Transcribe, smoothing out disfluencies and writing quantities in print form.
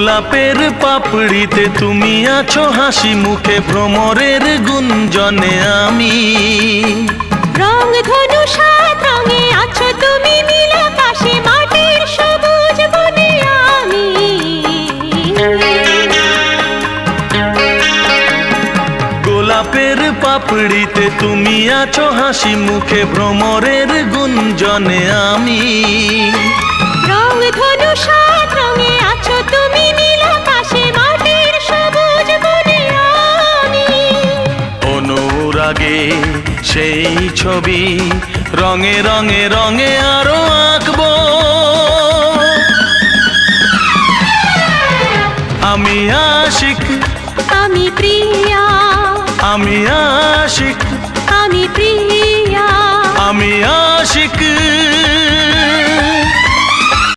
গোলাপের পাপড়িতে তুমি আছো হাসি মুখে, ভ্রমরের গুঞ্জনে আমি। রং ধনু সাত রঙে আছো তুমি, নীল আকাশে মাটির সবুজ বনে আমি। গোলাপের পাপড়িতে তুমি আছো হাসি মুখে, ভ্রমরের গুঞ্জনে আমি। রং ধনু সাত রঙে আছো তুমি, নীল আকাশে মাটির সবুজ বনে আমি। অনুরাগে সেই ছবি রঙে রঙে রঙে আরো আঁকবো। আমি আশিক, আমি প্রিয়া, আমি আশিক, আমি প্রিয়া, আমি আশিক।